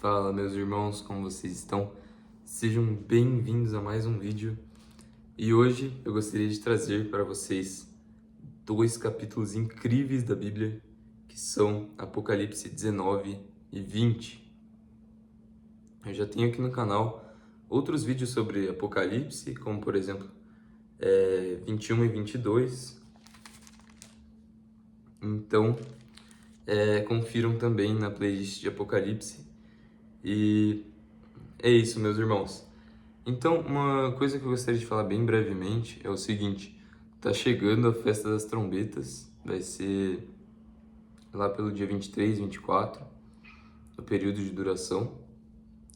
Fala, meus irmãos, como vocês estão? Sejam bem-vindos a mais um vídeo. E hoje eu gostaria de trazer para vocês dois capítulos incríveis da Bíblia, que são Apocalipse 19 e 20. Eu já tenho aqui no canal outros vídeos sobre Apocalipse, como por exemplo 21 e 22. Então, confiram também na playlist de Apocalipse. E é isso, meus irmãos. Então, uma coisa que eu gostaria de falar bem brevemente é o seguinte: tá chegando a Festa das Trombetas, vai ser lá pelo dia 23, 24, o período de duração,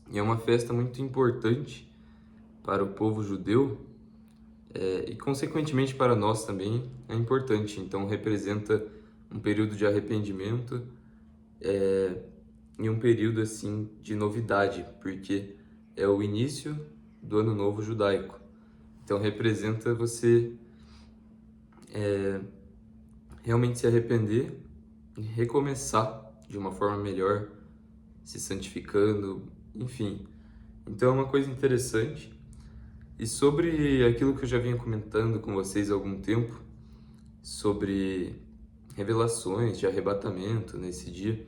e é uma festa muito importante para o povo judeu e, consequentemente, para nós também é importante. Então, representa um período de arrependimento e um período assim de novidade, porque é o início do Ano Novo Judaico. Então representa você realmente se arrepender e recomeçar de uma forma melhor, se santificando, enfim. Então é uma coisa interessante. E sobre aquilo que eu já vinha comentando com vocês há algum tempo, sobre revelações de arrebatamento nesse dia,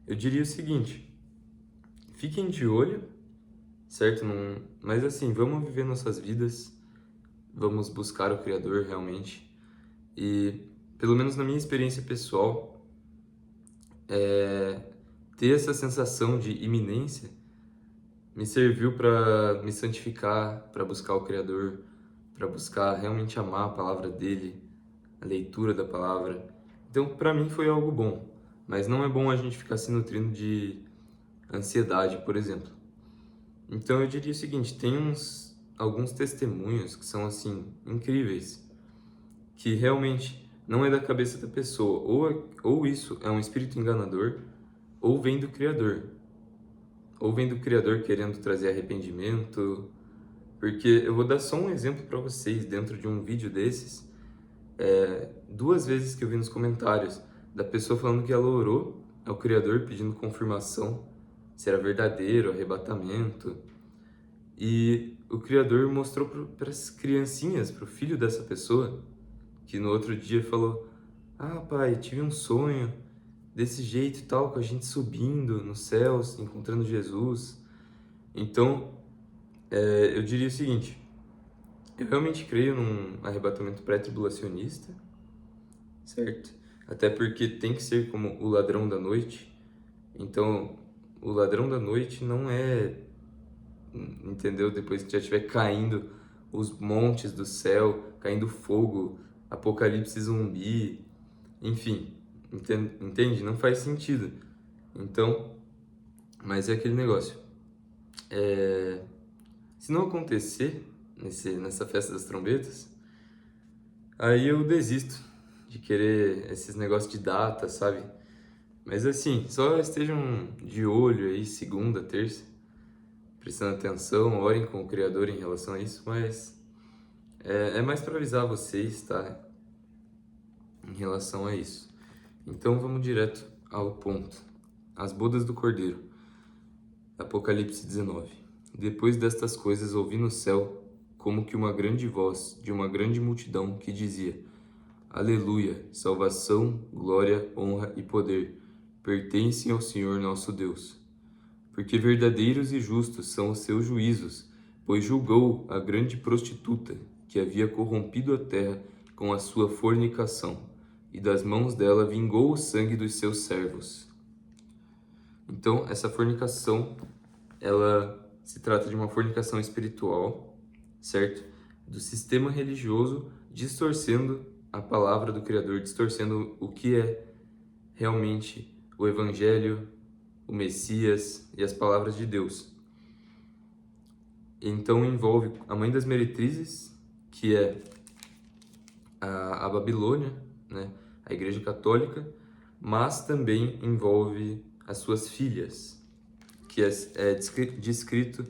eu diria o seguinte: fiquem de olho, certo? Mas assim, vamos viver nossas vidas, vamos buscar o Criador realmente. E, pelo menos na minha experiência pessoal, ter essa sensação de iminência me serviu para me santificar, para buscar o Criador, para buscar realmente amar a palavra dele, a leitura da palavra. Então, para mim foi algo bom, mas não é bom a gente ficar se nutrindo de ansiedade, por exemplo. Então, eu diria o seguinte: tem alguns testemunhos que são assim incríveis, que realmente não é da cabeça da pessoa, ou isso é um espírito enganador, ou vem do Criador. Ou vem do Criador querendo trazer arrependimento. Porque eu vou dar só um exemplo para vocês dentro de um vídeo desses. Duas vezes que eu vi nos comentários da pessoa falando que ela orou ao Criador pedindo confirmação se era verdadeiro, arrebatamento. E o Criador mostrou para as criancinhas, para o filho dessa pessoa, que no outro dia falou: "Ah, pai, tive um sonho desse jeito e tal, com a gente subindo nos céus, encontrando Jesus." Então, eu diria o seguinte: eu realmente creio num arrebatamento pré-tribulacionista, certo? Até porque tem que ser como o ladrão da noite. Então, o ladrão da noite não é, entendeu? Depois que já estiver caindo os montes do céu, caindo fogo, apocalipse zumbi, enfim, entende? Não faz sentido. Então, mas é aquele negócio. Se não acontecer nessa festa das trombetas, aí eu desisto de querer esses negócios de data, sabe? Mas assim, só estejam de olho aí segunda, terça, prestando atenção, orem com o Criador em relação a isso, mas é mais para avisar vocês, tá? Em relação a isso. Então vamos direto ao ponto. As bodas do Cordeiro. Apocalipse 19. Depois destas coisas ouvi no céu como que uma grande voz de uma grande multidão que dizia: Aleluia, salvação, glória, honra e poder pertencem ao Senhor nosso Deus. Porque verdadeiros e justos são os seus juízos, pois julgou a grande prostituta que havia corrompido a terra com a sua fornicação, e das mãos dela vingou o sangue dos seus servos. Então, essa fornicação, ela se trata de uma fornicação espiritual, certo? Do sistema religioso distorcendo a palavra do Criador, distorcendo o que é realmente o Evangelho, o Messias e as palavras de Deus. Então envolve a mãe das meretrizes, que é a Babilônia, né? A Igreja Católica, mas também envolve as suas filhas, que é descrito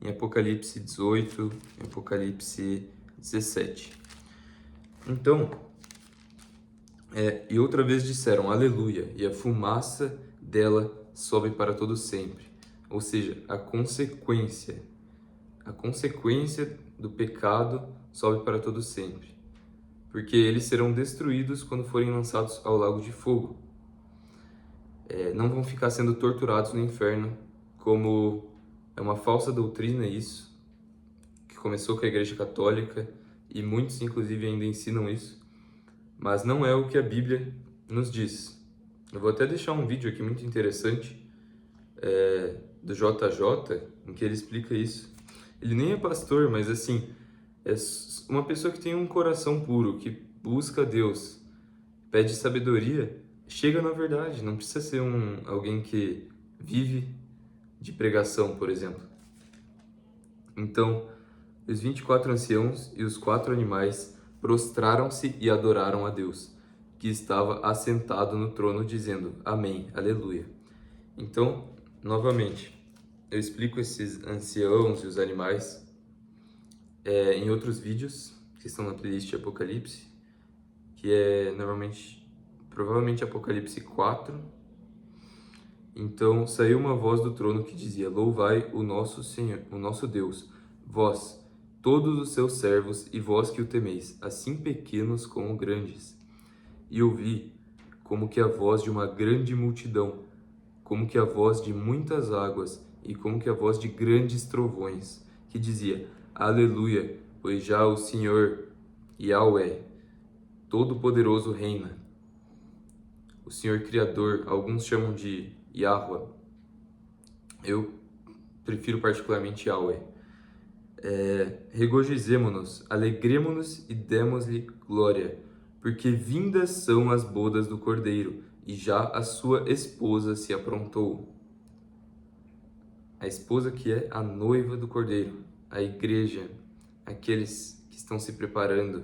em Apocalipse 18, em Apocalipse 17. Então, e outra vez disseram Aleluia, e a fumaça dela sobe para todo sempre. ou seja, a consequência. A consequência do pecado sobe para todo sempre, porque eles serão destruídos quando forem lançados ao lago de fogo. Não vão ficar sendo torturados no inferno, como é uma falsa doutrina isso, que começou com a Igreja Católica, e muitos inclusive ainda ensinam isso, mas não é o que a Bíblia nos diz. Eu vou até deixar um vídeo aqui muito interessante, do JJ, em que ele explica isso. Ele nem é pastor, mas assim, é uma pessoa que tem um coração puro, que busca Deus, pede sabedoria, chega na verdade. Não precisa ser alguém que vive de pregação, por exemplo. Então, os 24 anciãos e os 4 animais prostraram-se e adoraram a Deus, que estava assentado no trono, dizendo: Amém, Aleluia. Então, novamente, eu explico esses anciãos e os animais em outros vídeos que estão na playlist Apocalipse, que é provavelmente Apocalipse 4. Então saiu uma voz do trono que dizia: Louvai o nosso Senhor, o nosso Deus, vós, todos os seus servos, e vós que o temeis, assim pequenos como grandes. E ouvi como que a voz de uma grande multidão, como que a voz de muitas águas, e como que a voz de grandes trovões, que dizia: Aleluia, pois já o Senhor, Yahweh, Todo-Poderoso reina. O Senhor Criador, alguns chamam de Yahweh. Eu prefiro particularmente Yahweh. Regozijemo-nos, alegremo-nos e demos-lhe glória, porque vindas são as bodas do Cordeiro, e já a sua esposa se aprontou. A esposa que é a noiva do Cordeiro, a igreja, aqueles que estão se preparando,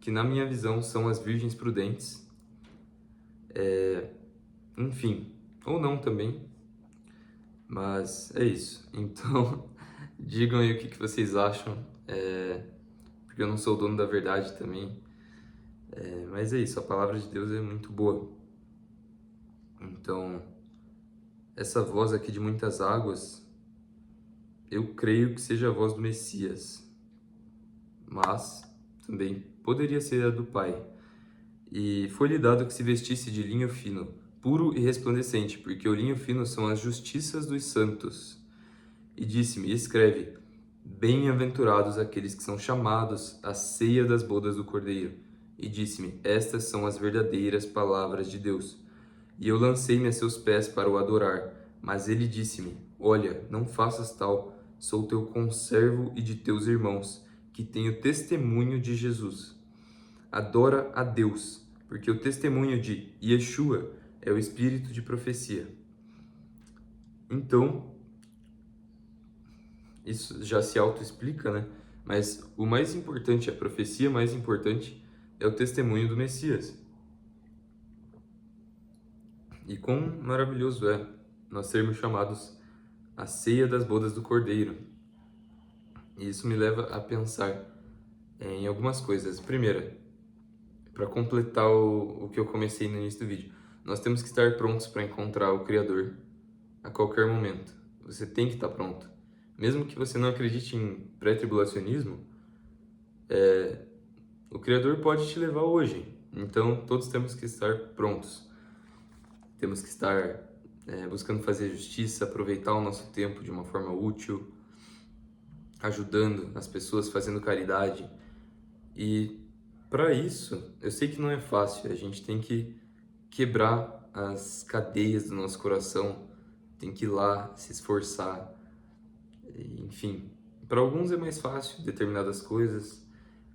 que na minha visão são as virgens prudentes, enfim, ou não também, mas é isso. Então, digam aí o que vocês acham, porque eu não sou o dono da verdade também, mas é isso, a palavra de Deus é muito boa. Então, essa voz aqui de muitas águas, eu creio que seja a voz do Messias, mas também poderia ser a do Pai. E foi-lhe dado que se vestisse de linho fino, puro e resplandecente, porque o linho fino são as justiças dos santos. E disse-me: escreve: bem-aventurados aqueles que são chamados à ceia das bodas do Cordeiro. E disse-me: estas são as verdadeiras palavras de Deus. E eu lancei-me a seus pés para o adorar. Mas ele disse-me: olha, não faças tal, sou teu conservo e de teus irmãos, que tenho testemunho de Jesus. Adora a Deus, porque o testemunho de Yeshua é o espírito de profecia. Então, isso já se autoexplica, né? Mas o mais importante, a profecia mais importante, é o testemunho do Messias. E quão maravilhoso é nós sermos chamados à ceia das bodas do Cordeiro. E isso me leva a pensar em algumas coisas. Primeira, para completar o que eu comecei no início do vídeo, nós temos que estar prontos para encontrar o Criador a qualquer momento. Você tem que estar pronto. Mesmo que você não acredite em pré-tribulacionismo, o Criador pode te levar hoje. Então, todos temos que estar prontos. Temos que estar buscando fazer justiça, aproveitar o nosso tempo de uma forma útil, ajudando as pessoas, fazendo caridade. E para isso, eu sei que não é fácil, a gente tem que quebrar as cadeias do nosso coração, tem que ir lá se esforçar. Enfim, para alguns é mais fácil determinadas coisas,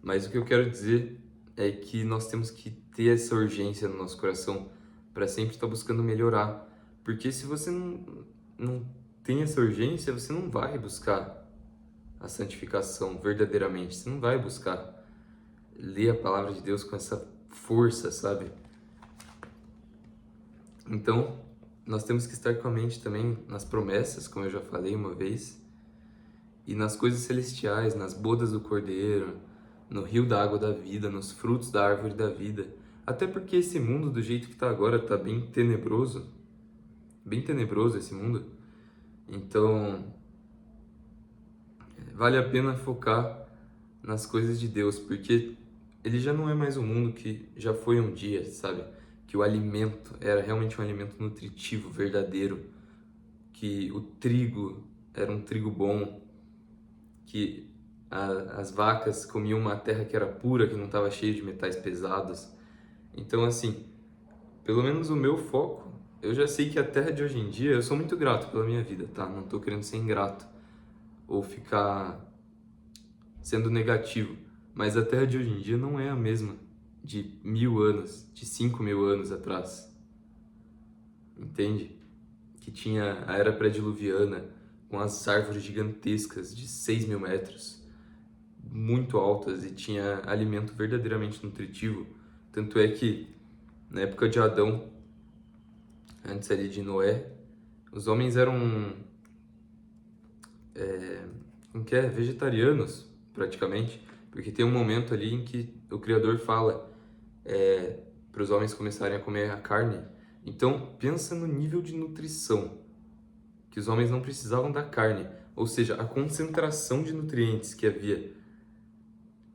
mas o que eu quero dizer é que nós temos que ter essa urgência no nosso coração para sempre estar buscando melhorar. Porque se você não tem essa urgência, você não vai buscar a santificação verdadeiramente, você não vai buscar ler a palavra de Deus com essa força, sabe? Então, nós temos que estar com a mente também nas promessas, como eu já falei uma vez, e nas coisas celestiais, nas bodas do Cordeiro, no rio da água da vida, nos frutos da árvore da vida. Até porque esse mundo, do jeito que está agora, está bem tenebroso. bem tenebroso esse mundo. Então, vale a pena focar nas coisas de Deus, porque ele já não é mais o mundo que já foi um dia, sabe? Que o alimento era realmente um alimento nutritivo, verdadeiro, que o trigo era um trigo bom, que as vacas comiam uma terra que era pura, que não estava cheia de metais pesados. Então, assim, pelo menos o meu foco, eu já sei que a terra de hoje em dia, eu sou muito grato pela minha vida, tá? Não tô querendo ser ingrato ou ficar sendo negativo, mas a terra de hoje em dia não é a mesma de 1000 anos, de 5000 anos atrás, entende? Que tinha a era pré-diluviana, com as árvores gigantescas de 6.000 metros, muito altas, e tinha alimento verdadeiramente nutritivo. Tanto é que, na época de Adão, antes ali de Noé, os homens eram, como que é? Vegetarianos, praticamente, porque tem um momento ali em que o Criador fala para os homens começarem a comer a carne. Então, pensa no nível de nutrição, que os homens não precisavam da carne, ou seja, a concentração de nutrientes que havia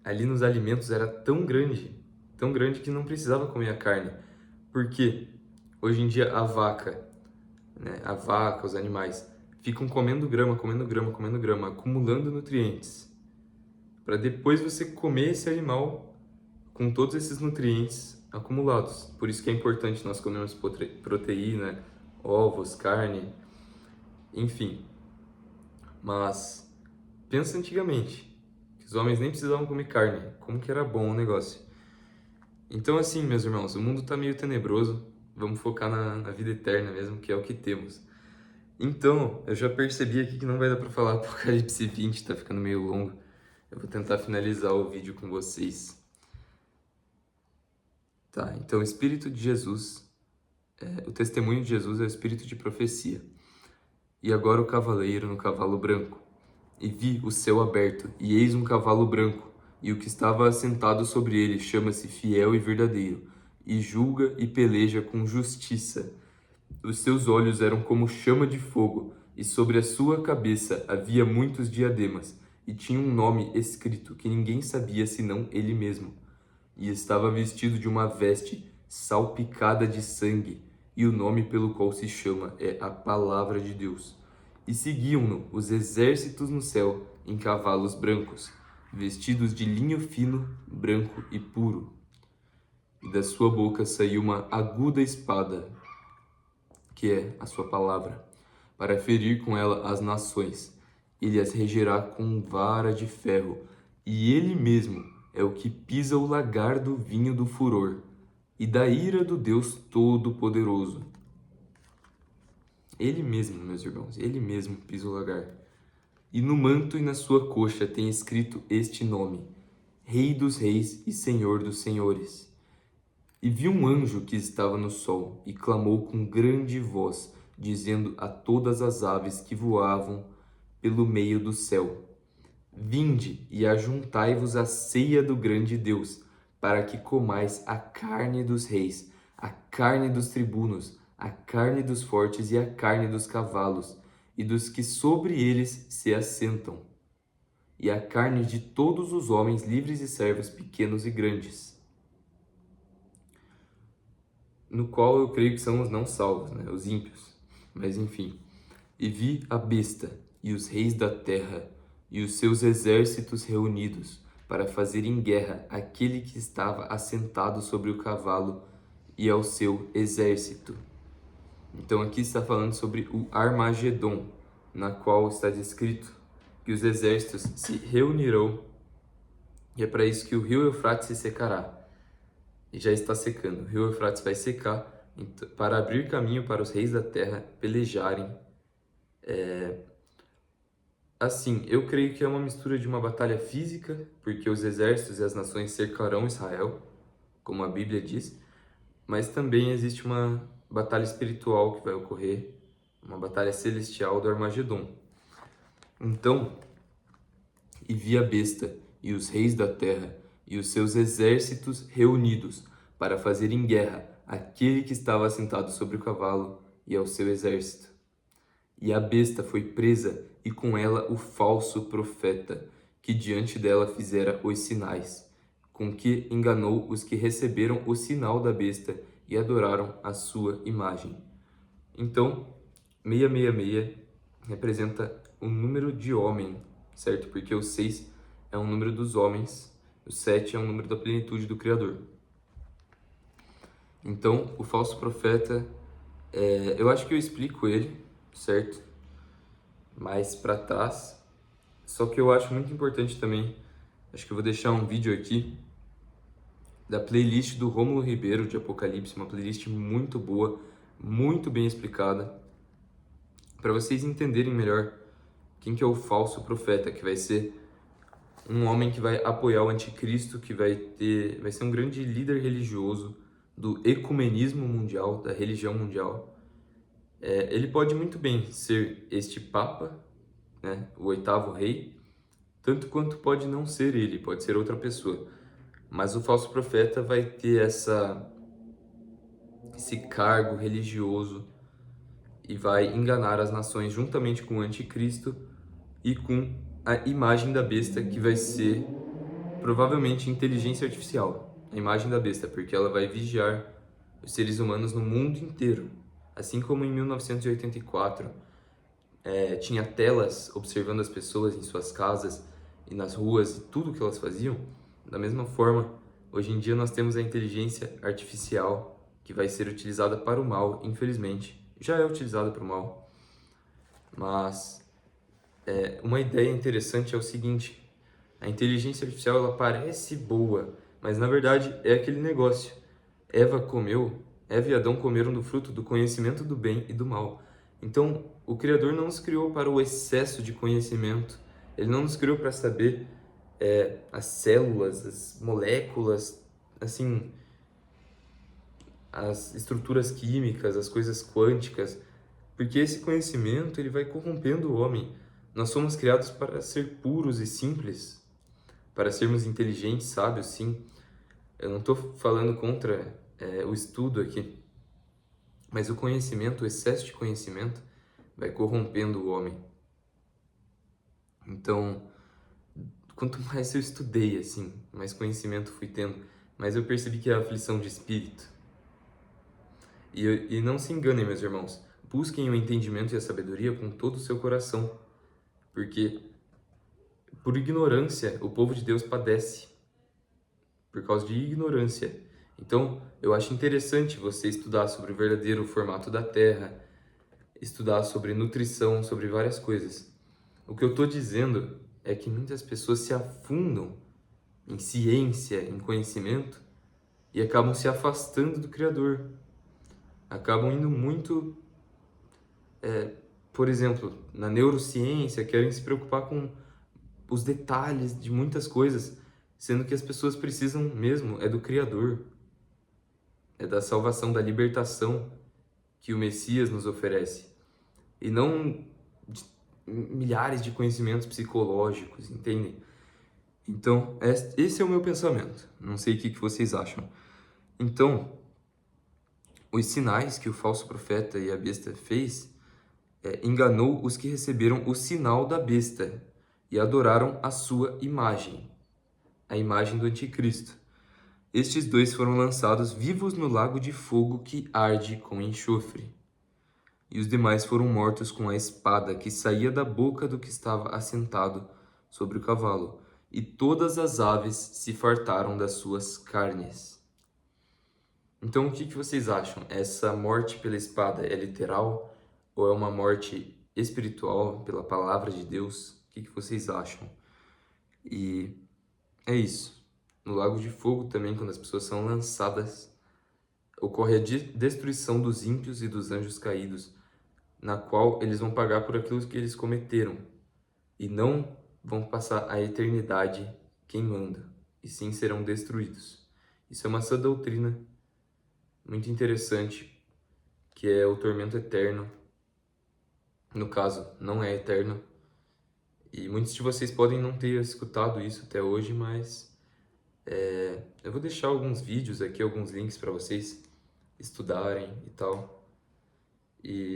ali nos alimentos era tão grande que não precisava comer a carne. Porque hoje em dia a vaca, né, os animais, ficam comendo grama, comendo grama, comendo grama, acumulando nutrientes, para depois você comer esse animal com todos esses nutrientes acumulados. Por isso que é importante nós comermos proteína, ovos, carne, enfim. Mas pensa antigamente, que os homens nem precisavam comer carne, como que era bom o negócio. Então assim, meus irmãos, o mundo está meio tenebroso, vamos focar na vida eterna mesmo, que é o que temos. Então, eu já percebi aqui que não vai dar para falar Apocalipse 20, tá ficando meio longo. Eu vou tentar finalizar o vídeo com vocês. Tá, então o Espírito de Jesus, o testemunho de Jesus é o Espírito de profecia. E agora o cavaleiro no cavalo branco. E vi o céu aberto, e eis um cavalo branco, e o que estava assentado sobre ele chama-se Fiel e Verdadeiro, e julga e peleja com justiça. Os seus olhos eram como chama de fogo, e sobre a sua cabeça havia muitos diademas, e tinha um nome escrito que ninguém sabia senão ele mesmo. E estava vestido de uma veste salpicada de sangue, e o nome pelo qual se chama é a Palavra de Deus. E seguiam-no os exércitos no céu em cavalos brancos, vestidos de linho fino, branco e puro. E da sua boca saiu uma aguda espada, que é a sua palavra, para ferir com ela as nações. Ele as regerá com vara de ferro, e ele mesmo é o que pisa o lagar do vinho do furor e da ira do Deus Todo-Poderoso. Ele mesmo, meus irmãos, ele mesmo pisa o lagar. E no manto e na sua coxa tem escrito este nome: Rei dos Reis e Senhor dos Senhores. E vi um anjo que estava no sol e clamou com grande voz, dizendo a todas as aves que voavam pelo meio do céu: Vinde e ajuntai-vos à ceia do grande Deus, para que comais a carne dos reis, a carne dos tribunos, a carne dos fortes e a carne dos cavalos, e dos que sobre eles se assentam, e a carne de todos os homens livres e servos, pequenos e grandes. No qual eu creio que são os não salvos, né? Os ímpios. Mas enfim. E vi a besta e os reis da terra e os seus exércitos reunidos para fazerem guerra àquele que estava assentado sobre o cavalo e ao seu exército. Então aqui está falando sobre o Armagedon, na qual está descrito que os exércitos se reunirão, e é para isso que o rio Eufrates se secará. E já está secando. O rio Eufrates vai secar para abrir caminho para os reis da terra pelejarem. Assim, eu creio que é uma mistura de uma batalha física, porque os exércitos e as nações cercarão Israel, como a Bíblia diz, mas também existe uma batalha espiritual que vai ocorrer, uma batalha celestial do Armagedon. Então, e vi a besta e os reis da terra e os seus exércitos reunidos para fazerem guerra àquele que estava assentado sobre o cavalo e ao seu exército. E a besta foi presa, e com ela o falso profeta, que diante dela fizera os sinais, com que enganou os que receberam o sinal da besta e adoraram a sua imagem. Então, 666 representa o número de homem, certo? Porque o 6 é um número dos homens, o 7 é um número da plenitude do Criador. Então, o falso profeta, eu acho que eu explico ele, certo? Mais para trás. Só que eu acho muito importante também, acho que eu vou deixar um vídeo aqui da playlist do Rômulo Ribeiro de Apocalipse, uma playlist muito boa, muito bem explicada, para vocês entenderem melhor quem que é o falso profeta, que vai ser um homem que vai apoiar o anticristo, que vai ser um grande líder religioso do ecumenismo mundial, da religião mundial. Ele pode muito bem ser este papa, né, o 8º rei, tanto quanto pode não ser ele, pode ser outra pessoa. Mas o falso profeta vai ter esse cargo religioso e vai enganar as nações juntamente com o anticristo e com a imagem da besta, que vai ser provavelmente inteligência artificial. A imagem da besta, porque ela vai vigiar os seres humanos no mundo inteiro. Assim como em 1984 tinha telas observando as pessoas em suas casas e nas ruas e tudo que elas faziam, da mesma forma, hoje em dia nós temos a inteligência artificial que vai ser utilizada para o mal, infelizmente. Já é utilizada para o mal. Mas uma ideia interessante é o seguinte: a inteligência artificial ela parece boa, mas na verdade é aquele negócio. Eva e Adão comeram do fruto do conhecimento do bem e do mal. Então, o Criador não nos criou para o excesso de conhecimento. Ele não nos criou para saber as células, as moléculas, assim, as estruturas químicas, as coisas quânticas, porque esse conhecimento ele vai corrompendo o homem. Nós somos criados para ser puros e simples, para sermos inteligentes, sábios, sim. Eu não estou falando contra o estudo aqui, mas o conhecimento, o excesso de conhecimento, vai corrompendo o homem. Então, quanto mais eu estudei, assim, mais conhecimento fui tendo, mais eu percebi que é a aflição de espírito. E não se enganem, meus irmãos, busquem o entendimento e a sabedoria com todo o seu coração, porque por ignorância o povo de Deus padece, por causa de ignorância. Então, eu acho interessante você estudar sobre o verdadeiro formato da Terra, estudar sobre nutrição, sobre várias coisas. O que eu estou dizendo é que muitas pessoas se afundam em ciência, em conhecimento, e acabam se afastando do Criador. Acabam indo muito, por exemplo, na neurociência, querem se preocupar com os detalhes de muitas coisas, sendo que as pessoas precisam mesmo do Criador, da salvação, da libertação que o Messias nos oferece, e não de milhares de conhecimentos psicológicos, entendem? Então, esse é o meu pensamento. Não sei o que vocês acham. Então, os sinais que o falso profeta e a besta fez, enganou os que receberam o sinal da besta e adoraram a sua imagem, a imagem do anticristo. Estes dois foram lançados vivos no lago de fogo que arde com enxofre. E os demais foram mortos com a espada que saía da boca do que estava assentado sobre o cavalo, e todas as aves se fartaram das suas carnes. Então, o que vocês acham? Essa morte pela espada é literal ou é uma morte espiritual pela palavra de Deus? O que vocês acham? E é isso. No Lago de Fogo também, quando as pessoas são lançadas, ocorre a destruição dos ímpios e dos anjos caídos, na qual eles vão pagar por aquilo que eles cometeram e não vão passar a eternidade queimando, e sim serão destruídos. Isso é uma sã doutrina muito interessante, que é o tormento eterno. No caso, não é eterno. E muitos de vocês podem não ter escutado isso até hoje, mas eu vou deixar alguns vídeos aqui, alguns links para vocês estudarem e tal. E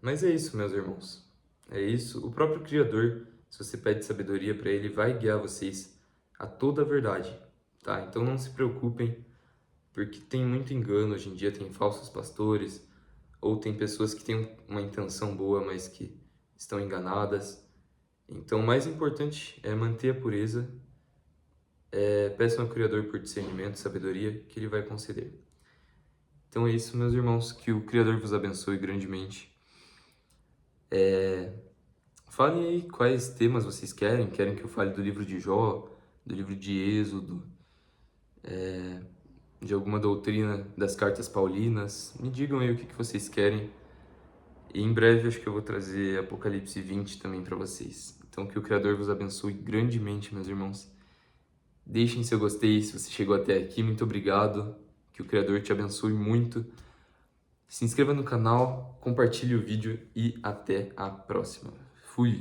Mas é isso, meus irmãos. É isso. O próprio Criador, se você pede sabedoria para ele, vai guiar vocês a toda a verdade, tá? Então não se preocupem, porque tem muito engano hoje em dia, tem falsos pastores, ou tem pessoas que têm uma intenção boa, mas que estão enganadas. Então, o mais importante é manter a pureza. Peçam ao Criador por discernimento e sabedoria, que Ele vai conceder. Então é isso, meus irmãos. Que o Criador vos abençoe grandemente. Falem aí quais temas vocês querem. Querem que eu fale do livro de Jó, do livro de Êxodo, de alguma doutrina das cartas paulinas? Me digam aí o que vocês querem. E em breve acho que eu vou trazer Apocalipse 20 também para vocês. Então que o Criador vos abençoe grandemente, meus irmãos. Deixem seu gostei se você chegou até aqui. Muito obrigado. Que o Criador te abençoe muito. Se inscreva no canal, compartilhe o vídeo e até a próxima. Fui!